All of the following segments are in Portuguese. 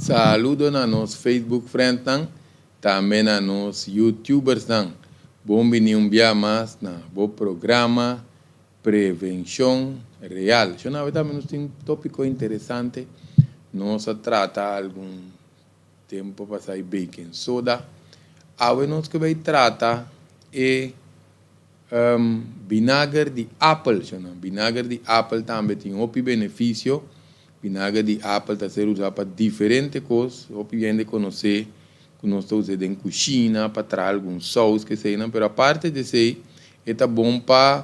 Saludo a nos Facebook friends também a nos YouTubers Bom venir um dia mais na bom programa Prevenção Real. Eu na verdade nós tem um tópico interessante. Nós trata algum tempo para sair baking soda. Agora nós que vai tratar é vinagre de apple. Vinagre de apple também tem outro benefício. Vinagre de apple está sendo usado para diferentes coisas. Obviamente conhecer que nós estamos usando em cozinha para trazer algum sauce que seja, mas a parte de ser é bom para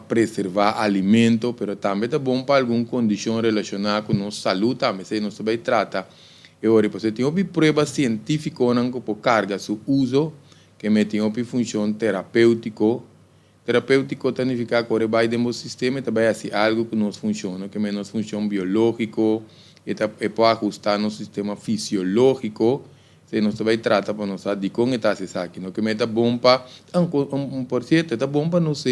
preservar alimento, mas também é bom para alguma condição relacionada com nossa saúde, também se nós vai tratar. E agora você tem uma prova científica que pode carregar seu uso, que tem uma função terapêutica. Terapêutico significa que vai dentro do sistema e vai ser algo que nos funciona, que é nossa função biológica, e pode ajustar no sistema fisiológico, se nós vai tratar para nós de como está se aqui, que é bom para, por certo, é bom para nós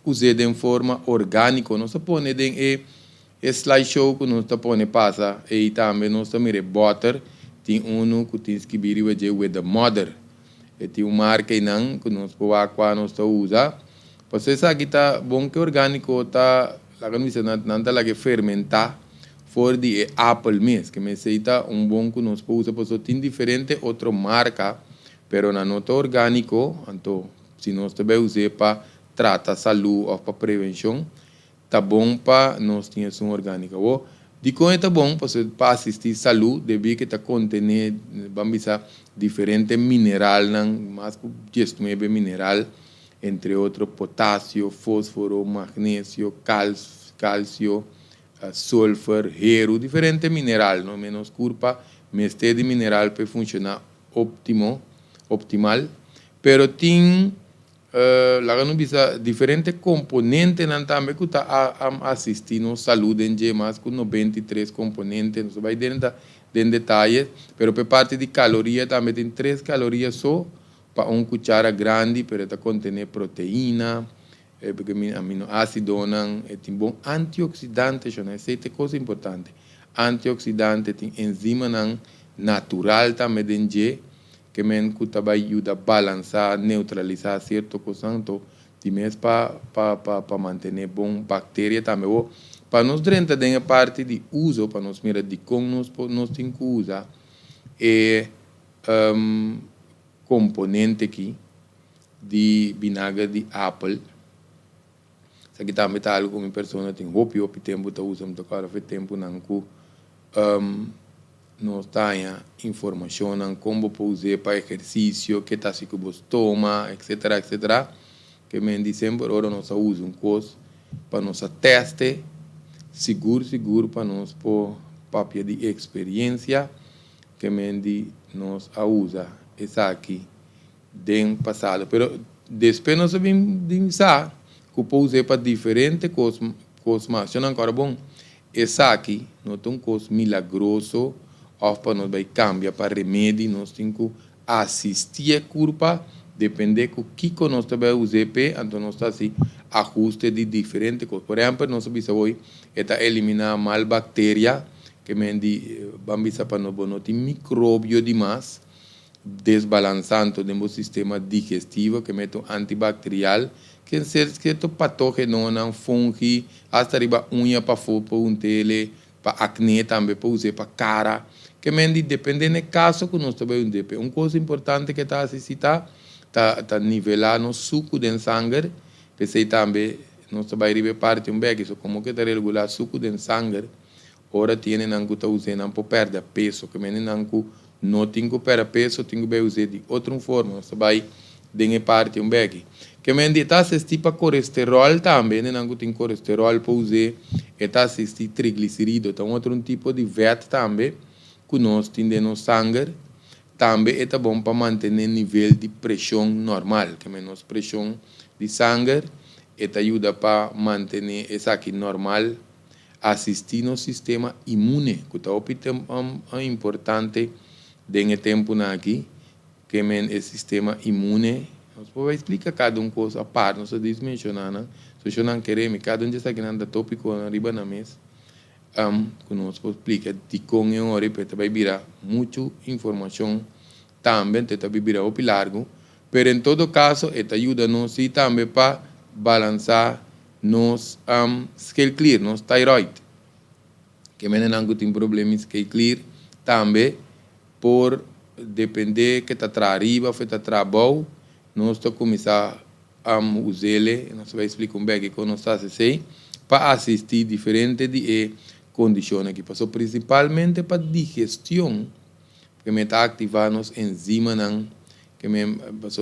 usar de forma orgânica, nós põe em slideshow que nós põe passa, e também nós mire butter, tem que tem que vir with the mother, e tem marca que nós pode usar. Você sabe que está bom que orgânico está lá que fermentar for de apple mesmo, que me seita bom que nós podemos usar, porque tem diferente outra marca, pero na nota orgânico, então se nós também usar para tratar saúde ou para prevenção, tá bom para nós ter um orgânico. De como é bom para assistir saúde, deve que está contener, vamos dizer, diferente mineral, mas gesto mineral, entre outros potássio, fósforo, magnésio, cálcio, sulfur, hierro, diferentes minerais, não menos culpa, mas de mineral para funcionar optimal, pero tem lá não bisa diferentes componentes também que está assistindo saúde em mais com 93 componentes, não vai dentro de detalhes, pero por parte de caloria também tem 3 calorias só para uma cuchara grande, para conter proteína, porque aminoácido, tem bom antioxidante, essa é coisa importante. Antioxidante tem enzima natural também, que vai ajudar a balançar, neutralizar certo coisa, então, para manter bom bactéria também. Para nós dentro da parte de uso, para nós mirar de como nós temos que usar, é componente aqui de vinagre de apple. Isso aqui também está algo como pessoa tem hopi tempo está usando agora foi tempo não que nós tenha informação não como pode usar para exercício que está se que você toma etc que me diz sempre agora nós usamos coisa para nós teste seguro para nós por papel de experiência que me diz nós usa essa aqui do passado, pero depois nós vamos pensar que pode usar para diferentes coisas mais. Então, agora, bom, essa aqui não tem um coisa milagroso, ou para nós vai cambiar para remédio, nós temos que assistir a curva, depende do que nós vai usar, então nós está assim, ajuste de diferentes coisas. Por exemplo, nós vamos hoje eliminar mal bactéria, que vamos para não ter micróbio demais, desbalançando o sistema digestivo, que mete antibacterial, que é certo patógeno, não fungi, hasta arriba unha para tele, para acne também, para usar para cara, que depende do caso que nós estamos usando. Uma coisa importante que está assistindo, está nivelando o suco de sangue, porque também nós estamos a parte isso como que está regular o suco de sangue, ora tem que estar usando para perder peso, que não tem que perder peso, tem que usar de outra forma, você vai de parte que me está assistindo para colesterol também, não tem colesterol para usar, está assistindo triglicerídeo, então outro tipo de vet também, que nós temos no sangue, também é bom para manter o nível de pressão normal, que menos pressão de sangue, ajuda para manter essa aqui normal, assistir no sistema imune, que é importante dentro tempo aqui, que é sistema imune, nós vamos explicar cada coisa a parte, nós estamos mencionando, se eu não queremos, cada já está aqui no tópico, arriba na mesa, que nos explica de con e ori, pero vai virar muita informação também, te vai virar o largo, pero em todo caso, esta ajuda-nos e também para balançar nos scale clear, nos thyroid, que menenango tem problema em scale clear, também por depender que está arriba, ou está abaixo, nós estamos começar a usar ele, nós vamos explicar um pouco como nós estamos assim, para assistir diferentes de condições que passou, principalmente para digestão, que me está ativando as enzimas, que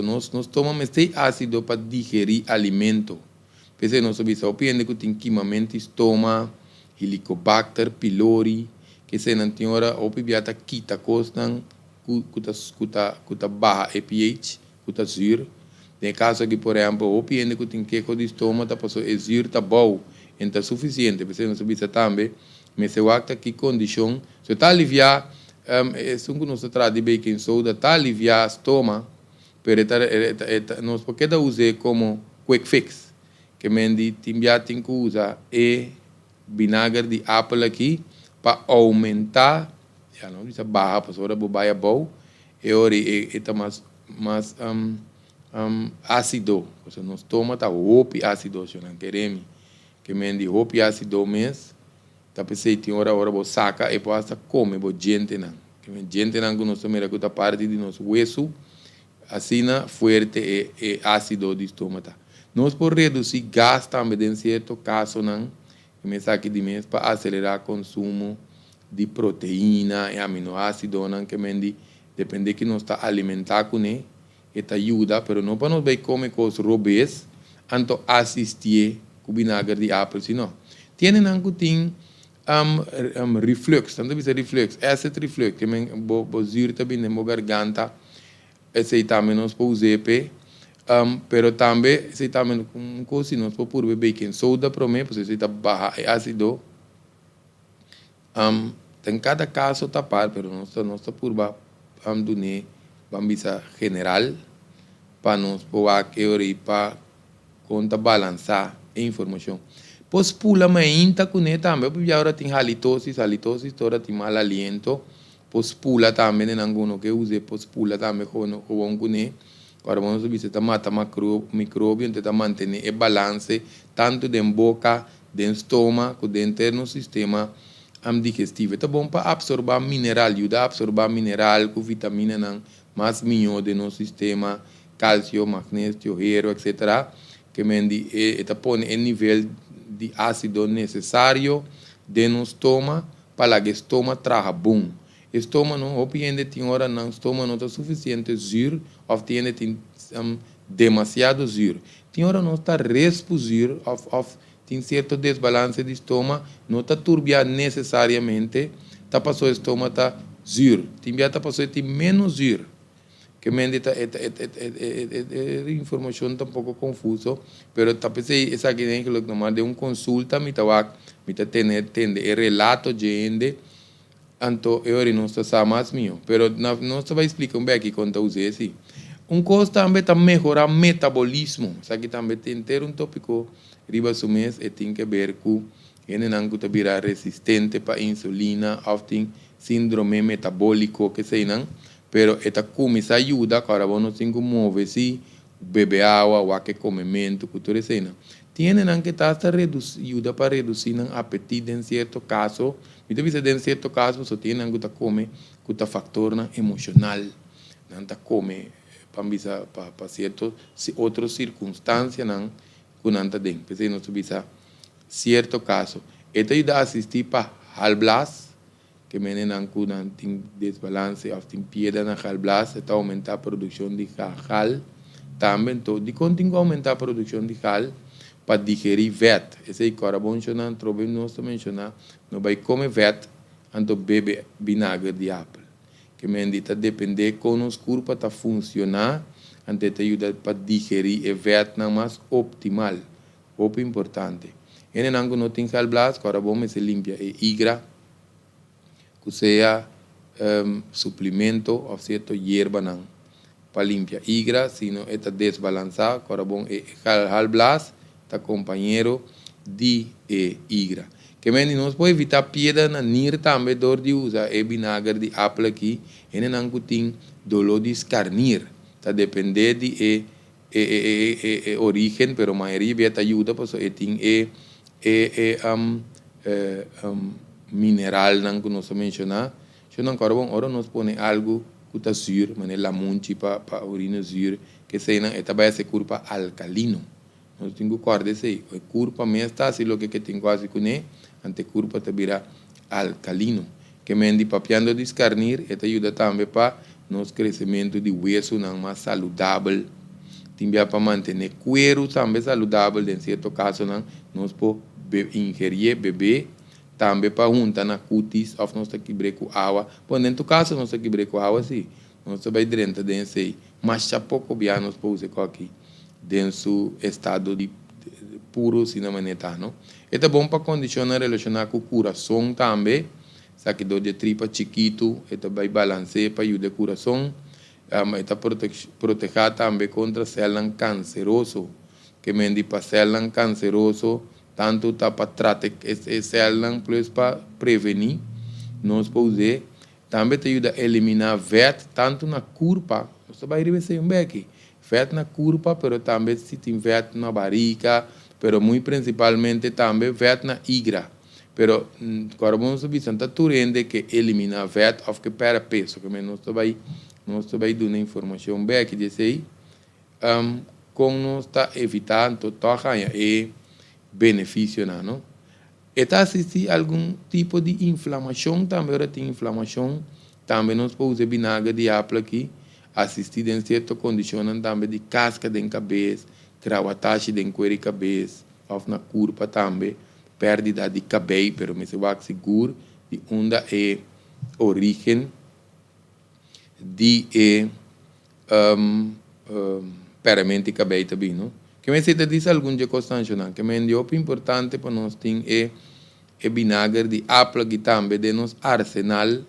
nós tomamos este ácido para digerir alimento. Porque nós sabemos que tem queimamento estômago, Helicobacter pylori, que se não tem hora, ou pibiata quita costan, cuta barra pH, cuta zir. No caso aqui, por exemplo, ou piende que tem queijo de estômago, tá passou zir tá bom, então é suficiente. Porque nós sabemos também, mas se o que condição, se está aliviar, é que nós traz de baking soda, está aliviar estômago, mas nós porque da usar como quick fix, que mendi timbia tem que usar vinagre de apple aqui para aumentar, já não diz barra, para hora bobaia bom, e ori está mais ácido, porque nós toma tá hopi ácido, se não queremos, que mendi hopi ácido mês, tá pensei tem hora bo saca e passa come bo gente não, que gente não que nós tomamos que tá parte de nosso hueso, assim na forte e ácido de estômago. Nós por reduzir gás também em certo caso não, que aqui de mês para acelerar o consumo de proteína e aminoácidos, não que mendi depende que nós está alimentar com ele, esta ajuda, pero não para nós vai comer coisas robês, anto assistir com vinagre de apple, senão. Tiene nangu ting reflux, tanto bisa reflux, acid reflux, que men bo zirta bin mo garganta, esse também nós pode usar, pero também esse também um coisa nós pode pôr baking soda para mim, porque esse tá barra é ácido. Tem cada caso tapar, pero nós tá por ba dune bambisa general para nós poder que para conta balançar a informação. Pos pula mainta com ele também, porque agora tem halitosis, agora tem mal aliento, pos pula também em alguno que use pos pula também com ele, agora vamos visitar mata micróbio, então manter o balance tanto de boca, de estômago, de interno sistema digestivo. É bom para absorver mineral, ajuda a absorver mineral com vitamina não, mais melhor de nosso sistema, cálcio, magnésio, hierro, etc. Que mendi põe o nível de ácido necessário de no estômago para que o estômago traga bom. O estômago não, ou tem hora não, o estômago não está suficiente zir, ou tem demasiado zir. Tem hora não está respuzir, ou tem certo desbalance de estômago, não está turbiar necessariamente, está passou o estômago está zir. Tem já está passou tem menos zir. Que mendita informação está um pouco confuso, pero tapese essa aqui nem que lo tomar de consulta mita tende o relato de ende anto eu não está mais mio, pero não está vai explicar bem aqui quando usei assim. Coisa também está melhorar metabolismo, isso aqui também tem ter tópico riba sumes e tem que ver com ele não está virar resistente para insulina, ou tem síndrome metabólico que sei não. Pero esta comida ajuda, agora vamos ter que mover-se, beber água, o que comimento, cultura cena. Tiene que ajuda para reduzir o apetite em certo caso. Muitas vezes em certo caso, só tem que comer com fator emocional, não tá come para certo outras circunstâncias não que não tá dentro. Porque não subisa certo caso. Esta ajuda a assistir para halblas, que menem com desbalance, ou tem piedra na halblas, está aumentar a produção de hal, também de continuo aumentar a produção de hal para digerir vet. Esse é o carbono que nós trouxemos mencionar, não vai comer vet, então bebe vinagre de apple. Que mendita depender como os corpos está funcionar, então te ajuda para digerir o vet mais optimal, muito importante. E não tem halblas, carbono se limpia e igra, que seja suplemento ou certo hierba não para limpar igra, sino está desbalançado, agora bom halblas está companheiro de igra. Que nós podemos evitar pieda na nir também dor de usar e vinagre de apple aqui, e não tem dolor de escarnir, tá depender de origem, pero a maioria vai te ajuda, porque tem mineral não que nós mencionar. Se não carbon, ora nós põe algo que está sur, mas la munchi para urina sur, que se não, esta vai ser curva alcalino. Nós temos que guardar isso aí. A curva mesmo está assim, o que tem quase com ele, ante curva te vira alcalino. Que mendi papiando de escarnir, esta ajuda também para nosso crescimento de hueso não mais saudável. Também para manter cuero também saudável, em certo caso não, nós podemos ingerir bebê, também para juntar na cutis, ou nós quebrar com água. Bom, dentro do caso, nós quebrar com água, sim. Nós vai dentro desse aí. Mas já pouco bem nós podemos usar aqui, dentro do estado de puro, se não manejar, não? É bom para condicionar relacionar com o coração também. Sabe que de tripa chiquito, vai balancear para ajudar o coração. Proteger também contra células cancerosas. Que mendi para células cancerosas, tanto para tratar essas células, plus para prevenir. Nós podemos usar. Também te ajuda a eliminar vet, tanto na curva. Você vai receber um beque. Vet na curva, mas também se tem vet na barriga, mas muito principalmente também vet na igra. Pero agora vamos ver se está turende que eliminar vet ou que perde peso. Que nós vai dar uma informação bem que diz aí, como nós está evitando toda e benefício, não? Está assistindo algum tipo de inflamação também, ora tem inflamação, também nós podemos usar vinagre de apple aqui, assistir em certas condições também de casca de cabeça, cravatache de cuero cabeça, ou na curva também, perda de cabelo, pero me se vai seguro de onde é origem de paramento de cabelo também, não? Que me se diz algum de constante, que me é importante para nós ter vinagre de apple que também de nosso arsenal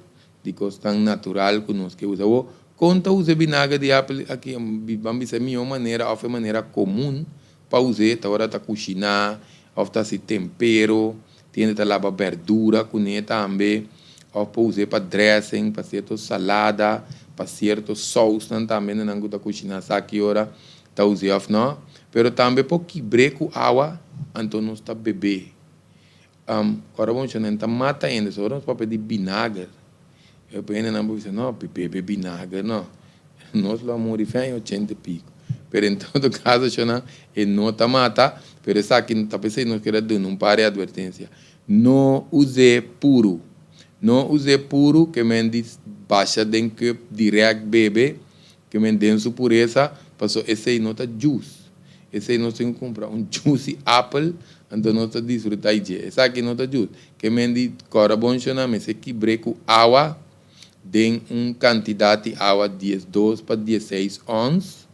de constante natural que nós que usamos. Quando usa vinagre de apple aqui, vamos dizer, melhor maneira, ou maneira comum para usar, tá hora tá cozinhar, ou tá se tempero, tem que lavar verdura com ele também, ou para usar para dressing, para certa salada, para certo sauce também, não gusta cozinhar, sabe hora tá usando não, pero também para quebrar com água, então nós tá beber. Agora vamos chamar, tá mata ainda, só nós para pedir vinagre. Eu penso não vou dizer não, beber vinagre não. Nós lá morifem 80 e pico. Pero em todo caso, chama e não tá mata, pero essa aqui tá pensando não quer dar um par de advertência. Não use puro. Não use puro que me diz baixa den que direto bebe, que me den sua pureza, passou esse aí não tá juice. Esse aí nós temos que comprar juice apple, então nós tá desfrutar de. Essa aqui não tá juice. Que me diz agora bom chama me se quebre com água, den quantidade de água 12 para 16 ons.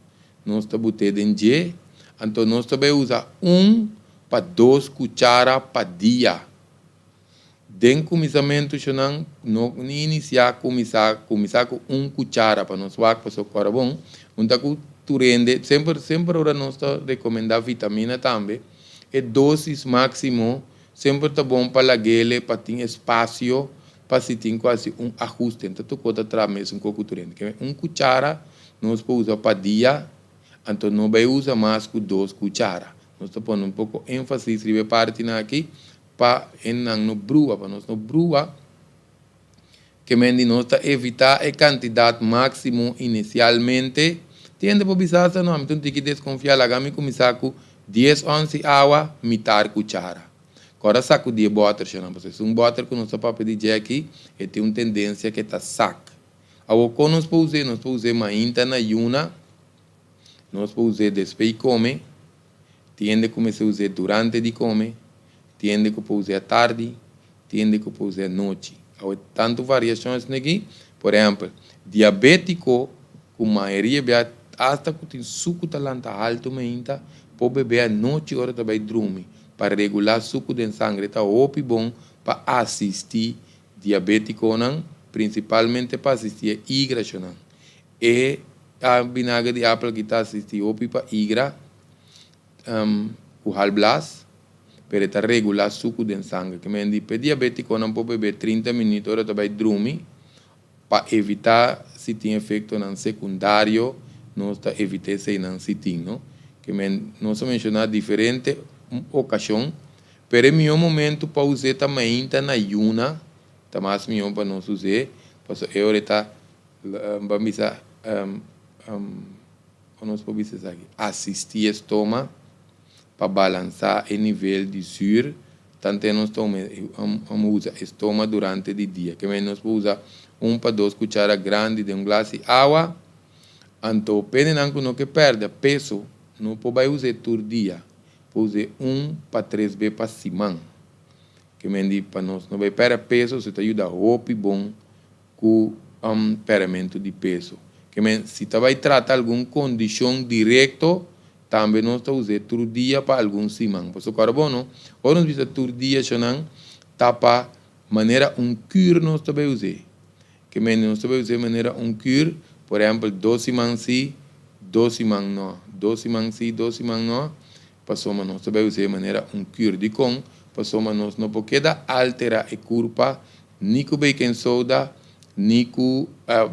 Nós tá botando em G, então nós também usa 1 para 2 cucharas para dia. Den começamento, não iniciar começar com 1 cuchara para nós para o corpo bom. Então tu rende sempre ora nós tá recomendar vitamina também. E doses máximo sempre tá bom para aquele para ter espaço para se tem quase ajuste. Então tu pode trazer mesmo com o tu rende. 1 cuchara nós podemos usar para dia. Então não vai usar mais que 2 cucharas. Nós estamos pondo pouco ênfase sobre parte aqui para não brua, para nós não brua, que mendi nós evitar a quantidade máxima inicialmente. Tende para bisar não, então tem que desconfiar lá, me começar com 10 11 água, metade cuchara. Agora saco de butter, chama vocês. Butter que nós estamos pedir aqui, tem uma tendência que está saco. Agora quando nós podemos usar mainta na yuna. Nós podemos usar depois de comer, tende a começar a usar durante de comer, tende a usar à tarde, tende a usar à noite. Há tantas variações aqui. Por exemplo, diabético, com maioria, até que tem suco talanta alto, ainda, pode beber à noite, hora também dormir, para regular suco de sangue. Está bom para assistir diabético, não? Principalmente para assistir a igra, e a vinagre de apple que está assistindo para igra, o halblas, para está regular suco de sangue. Que me diz, para diabético não pode beber 30 minutos, ora também dormir, para evitar se tem efeito não secundário, nós está evitar se não se tem, não? Que nós mencionar diferente ocasião, pero é meu momento para usar também na yuna, tá mais melhor para nós usar, porque eu está vamos nós podemos dizer aqui, assistir estômago para balançar o nível de sucre, tanto nós vamos usar estômago durante o dia, que nós podemos usar 1 para 2 cucharadas grandes de glass de água, então, dependendo do que perde peso, não pode usar todo dia, pode usar 1 para 3 vezes para semana, que para nós não vai perder peso, isso te ajuda a roupa bom com paramento de peso. Que se você vai tratar alguma condição direta, também nós estamos usando todo dia para algum semana. Por isso, carbono, ou nós usamos todo dia, tá para maneira cure nós também usamos. Que nós também usamos maneira cure, por exemplo, 2 semanas sim, 2 semanas não. 2 semanas sim, 2 semanas não. Passou, nós também usamos maneira cure de com, passou, nós não podemos alterar a curva, nem com baking soda, nem com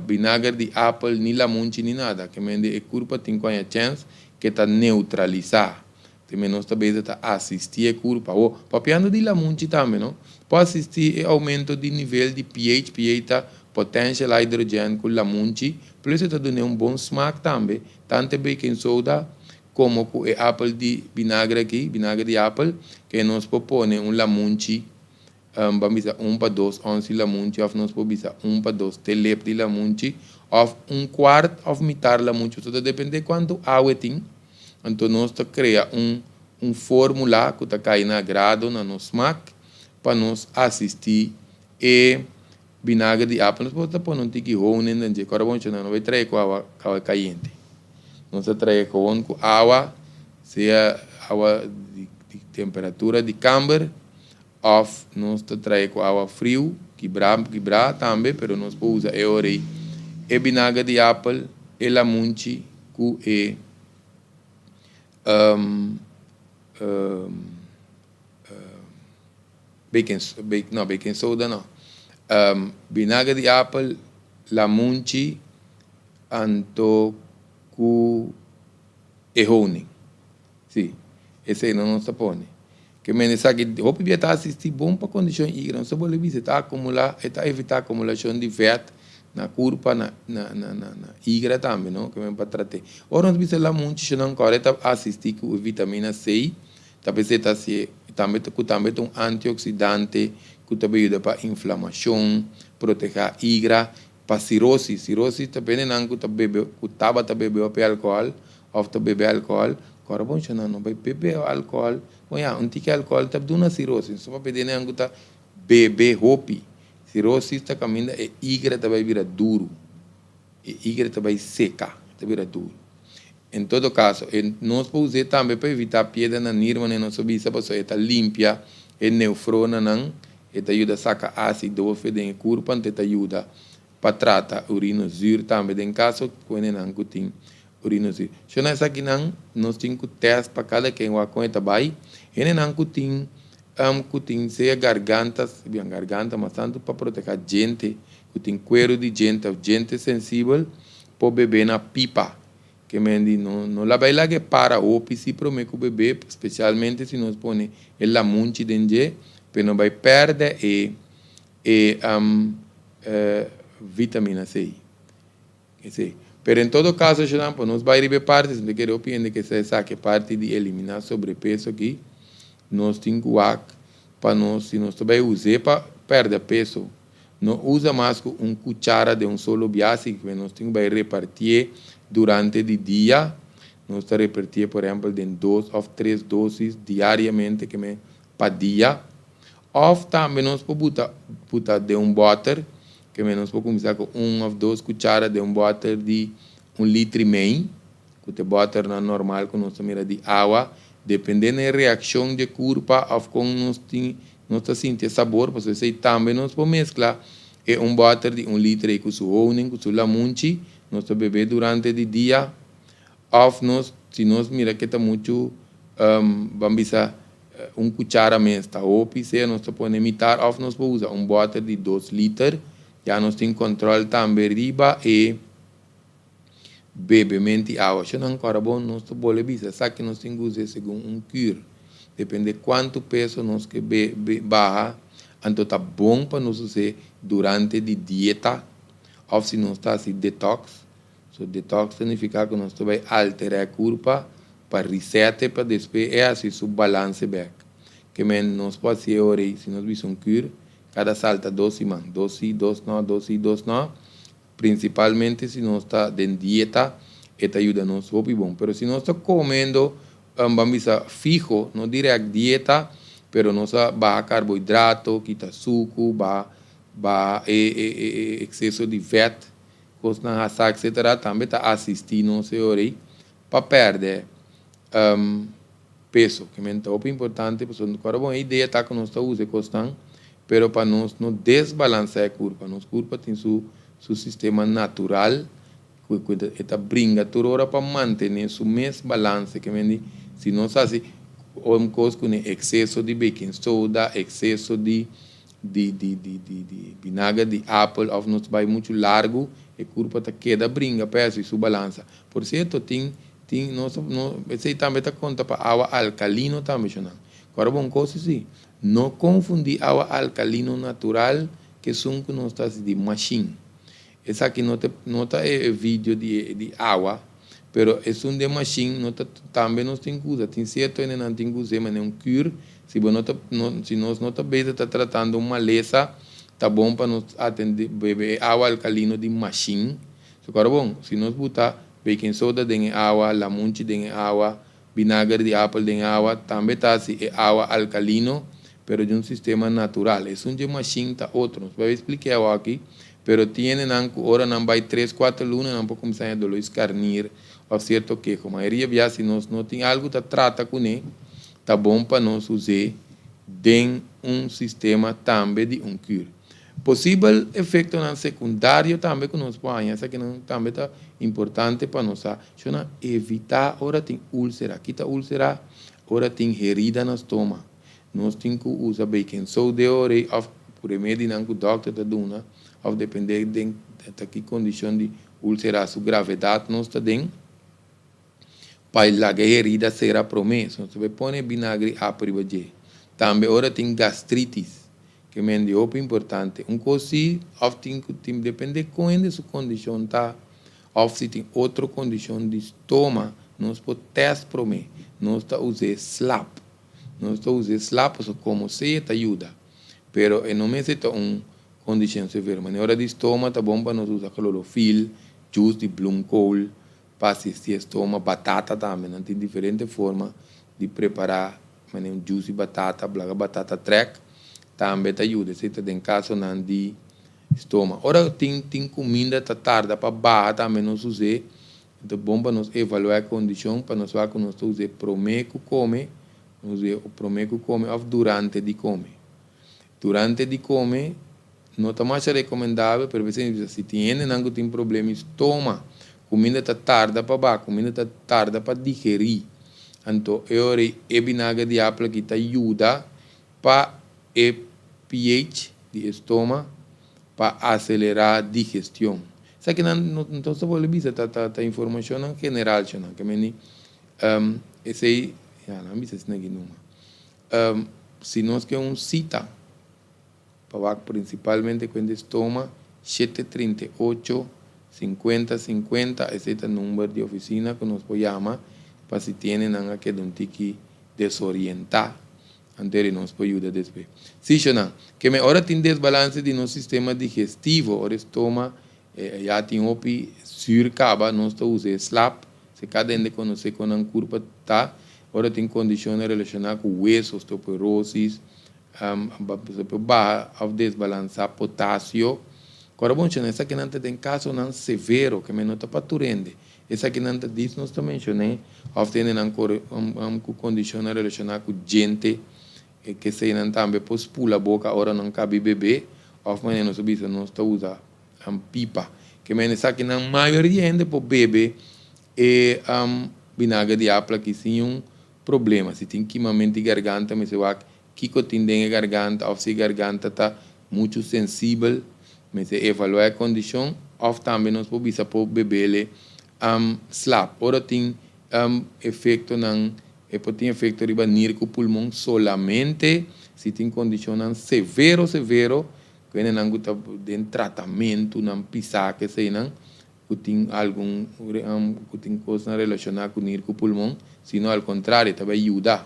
vinagre de apple, nem lamunchi, nem nada. Que a curva tem a chance que está neutralizar. Também nós também está assistir a curva. Ou papiando de lamunchi também, não? Pode assistir ao aumento de nível de pH, pH potencial hidrogênio com lamunchi, plus está dando bom smack também, tanto baking soda como com o apple de vinagre aqui, vinagre de apple, que nós propõe lamunchi, vamos dizer 1 para 2 onças de lamunchi, ou nós podemos dizer 1 para 2 telep de lamunchi, ou 1/4 ou metade de lamunchi, tudo depende de quanto água tem. Então nós criamos fórmula que está caindo na grado, na nosso smack, para nós assistir e vinagre de apple, nós podemos pôr um tique rone, agora vamos chamar, não vai trazer com água caliente. Nós trazer com água, seja água de temperatura de camber, ou nós trazer com água frio, quebrar também, mas nós podemos usar e vinagre de apple, e lamunchi, com e baking soda não. Vinagre de apple, lamunchi, anto com honey. Sim, esse aí não se põe. Que me diz que o pibia está assistindo bom para condição hídrica, não se pode visitar acumular, está evitar acumulação de fat na curva na hídrica também, não? Que me para tratar. Ora nós vemos lamunchi, não correta assistir com vitamina C, talvez está também um antioxidante que também ajuda para inflamação, proteger a hídrica, para cirrose. Cirrose também não que bebe, que tava bebe álcool, ou bebe álcool, agora bom não vai beber álcool, olha, tique álcool tá dando cirrose, só para pedir não que bebe hopi. Cirrose está caminhando e hídrica também vira duro, e hídrica também seca, vira duro. Em todo caso, nós podemos usar também para evitar pedra na nirma, na nossa bisa, para estar limpia, e neufrona não, e ajuda a sacar ácido, e curva, e ajuda para tratar urinosur também, em caso que não tem urinosur. Se nós aqui não, nós temos teste para cada quem vai com esta bai, e não tem seja garganta, mas tanto para proteger gente, que tem cuero de gente sensível, para beber na pipa. Que não la vai lá que para o se promete o bebê, especialmente se nós põe el lamunchi dentro, para não vai perder vitamina C. Pero em todo caso, nós vai receber parte, se quer opinar que se saque parte de eliminar sobrepeso aqui, nós temos que para nós, se nós também usar para perder peso, não usa mais com cuchara de solo biase, que nós temos que repartir durante o dia, nós repartir, por exemplo, de 2 ou 3 doses diariamente que para dia, ou também nós podemos botar de butter, que nós podemos começar com 1 ou 2 cucharas de butter de 1,5 litro, que o butter não é normal, que nós tomamos de água, dependendo da reação de curva, ou como nós sentimos sabor, porque isso também nós podemos mesclar butter de 1 litro com o honey, com o lamunchi, nós beber durante o dia, ou se nós mira que está muito, vamos dizer, cuchara mesmo está opi, se nós podemos imitar, ou nós podemos usar bote de 2 litros, já nós temos controle também riba e bebimento água. Se não agora bom, nós podemos ver, sabe que nós temos que usar segundo cure. Depende de quanto peso nós que barra, então está bom para nós usar durante a dieta, ou se nós está assim detox. So, detox significa que nós vai alterar a curva para reset, para depois é assim o balance back. Que nós pode ser hora, se nós vimos cure, cada salta 12 man, 12 não, 12 não. Principalmente se nós está em dieta, isso ajuda nós muito bom. Pero se nós está comendo, vamos fijo, não direto dieta, pero nós baja carboidrato, quita açúcar, excesso de fat, coisa na raça, etc. Também está assistindo nós para perder peso, que é muito importante, porque a ideia está que nós está usando constante, pero para nós não desbalancear a curva. Nossa curva tem seu sistema natural, que está brinca toda hora para manter o mesmo balance, que se nós fazemos uma coisa com excesso de baking soda, excesso de vinagre de apple, ou nós vai muito largo, a curva está queda brinca, peso e sua balança. Por certo, nós também está conta para água alcalino também, agora bom coisa sim, não confundir água alcalino natural que são que nós está de machine. Essa aqui não é vídeo de água, pero é um de machine, também nós temos que usar. Tem certo ainda não tem que usar, mas é um cure. Se nós não está tratando uma maleza, tá bom para nós atender beber água alcalino de machine. Agora bom, se nós botar baking soda dentro água, lamunchi dentro água, vinagre de apple dentro água, também está assim, é água alcalino, pero de um sistema natural. É um de machine, tá outro. Nós vamos explicar aqui. Pero tienen ahora não vai 3, 4 lunas não pode começar a dolor escarnir ou certo que como a maioria já se nós não tem algo que trata com ele tá bom para nós usar dentro sistema também de cure. Possível efeito secundário também que nós podemos essa que não também tá importante para nós evitar ora tem úlcera, aqui tá úlcera, ora tem herida no estômago. Nós temos que usar baking soda ora por remédio não que o doctor tá dando, ou depender de que condição de úlcera, sua gravidade não está dentro, para a herida será promessa. Você vai pôr vinagre a privager. Também agora tem gastritis, que é muito importante. Coisa, ou tem depende de sua condição, tá? Ou se tem outra condição de estômago, nós podemos testar promessa. Nós está usando slap. Nós está usando slap, como se ajuda. Pero não necessita condição severa. Mas na hora de estômago, tá bom para nós usar clorofil, juice de bloemkool, para assistir estômago, batata também. Tem diferentes formas de preparar um juice de batata, batata track, também te ajuda. Se está em caso não de estômago. Ora, tem comida que tarda para barra também nós usar. Então, bom para nós avaliar a condição, para nós ver que nós usamos promeco come, nós usamos o promeco come ou durante de come. Durante de come, não está mais recomendável, pero se tem algo tem problema estômago, comida está tarda para baixo, comida está tarda para digerir. Então, é vinagre de apple que te ajuda para o pH de estômago, para acelerar a digestão. Isso aqui não se pode ver, está informação em general, que esse aí, não me sei se não se nós queremos cita, principalmente quando estoma 738 5050, esse é o número de oficina que nós podemos chamar para se tem nada que não tem que desorientar, antes nós podemos ajudar depois. Se não, que agora tem desbalance de nosso sistema digestivo, o estômago já tem surcaba, nós estamos usando slap, se cada um conhece com a curva tá, agora tem condições relacionadas com hueso, osteoporose, barra ao desbalançar potássio. Agora, bom, essa que não tem caso não severo, que não está paturende. Essa que não diz, nós também mencionei, ou tem com condições relacionadas com gente, que se não também pôs pula a boca, agora não cabe beber, ou não se bisa, não está usando pipa. Que essa que não maioria gente pode beber, vinagre de apple, que sim problema. Se tem queimamento de garganta, mas eu acho que tem de garganta, ou se a garganta está muito sensível, mas evaluar a condição, ou também nós podemos para o bebê slap. Ora tem efeito não, tem efeito riba nirco pulmão solamente se tem condição severo, quando não está de tratamento, não pisar que sei não, que tem algum que tem coisa relacionada com nirco pulmão, senão ao contrário, também ajuda,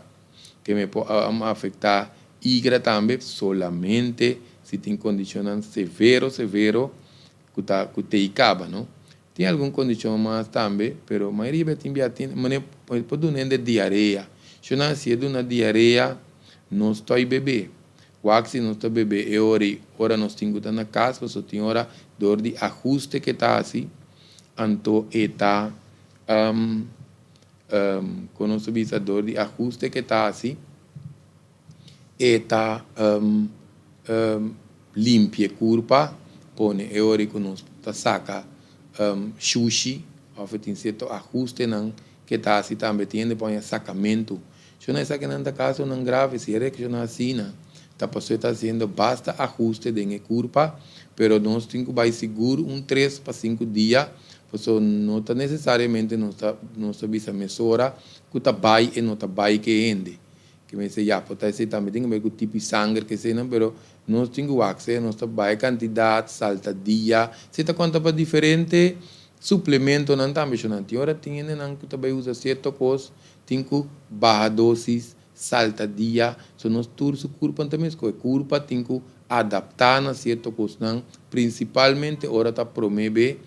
que me pode afetar igra também, solamente se tem condição severo, que te acaba, não? Tem alguma condição mais também, mas a maioria tem pode ter diarreia. Se não se é de uma diarreia, não estou bebê. Quando se não está bebê, é hora nós temos que estar na casa, só tem hora dor de ajuste que está assim, então está quando nós visa dor de ajuste que está assim, está limpia curva, põe é hora que nós saca sushi, ou tem certo ajuste que está assim também, tem de pôr sacamento. Se não é sacando da casa, não grave, se é que não assina. A pessoa está fazendo basta ajuste de curva, mas nós temos que vai seguro 3 para 5 dias, porque não está necessariamente não está visa mesura que está vai e não está vai que ende. Que me diz, pode ser também tem que tipo de sangue que sei não, mas nós temos que waxer, nós está vai quantidade, salta dia, se está quanto para diferente suplemento não também, não tem hora tem não que também usa certa coisa, tem que barra dosis salta dia, so nós turso curva também escolhe curva tem que adaptar na certa coisa, principalmente hora está promove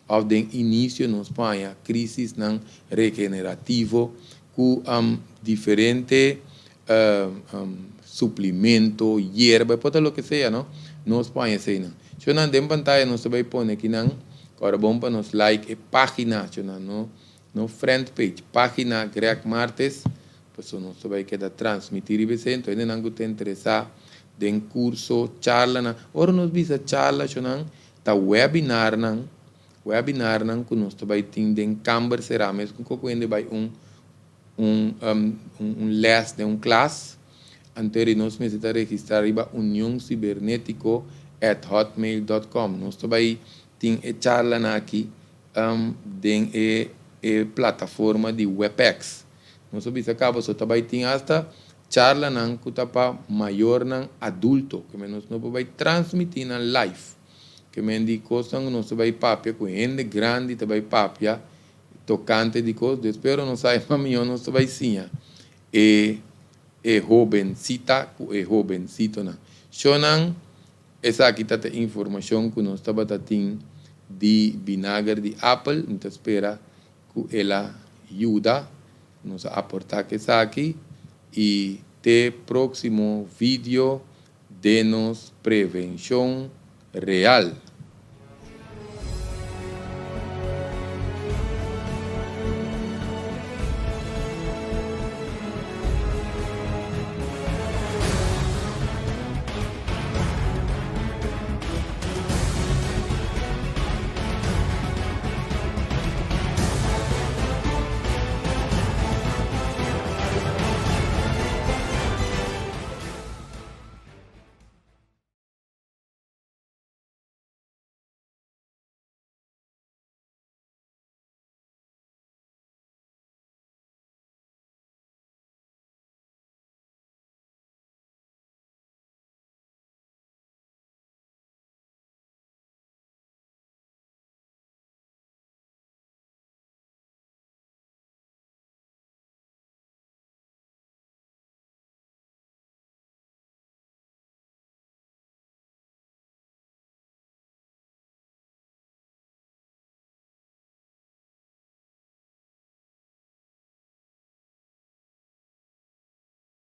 ao de início nos Espanha crise não regenerativo com diferente suplemento, hierba, pode lo que seja, não? Nos Espanha sei não. Se não tem pantalla nós vai pôr aqui não, agora bom para nos like e página, no front page, página Greg Martes. Pessoa não vai quedar transmitir e você então ainda não te interessar em curso charla ora nos visa charla não tá webinar não que nós vai ter em Camber será mesmo que quando vai les de classe anterior nós necessitamos registrar riba união cibernético @hotmail.com nós vai ter charla aqui em plataforma de WebEx. Nós acaba só também tem hasta charla não que para maior não adulto que nós não vai transmitir na live que me indica coisa nós vai papia com gente grande também papia tocante de coisa espero não sai para mim nós vai sim jovencita jovencito não chonan essa aqui tá a informação que nós estava tendo de vinagre de apple então espera que ela ajuda nos aportar que está aqui e te próximo vídeo de nos prevenção real.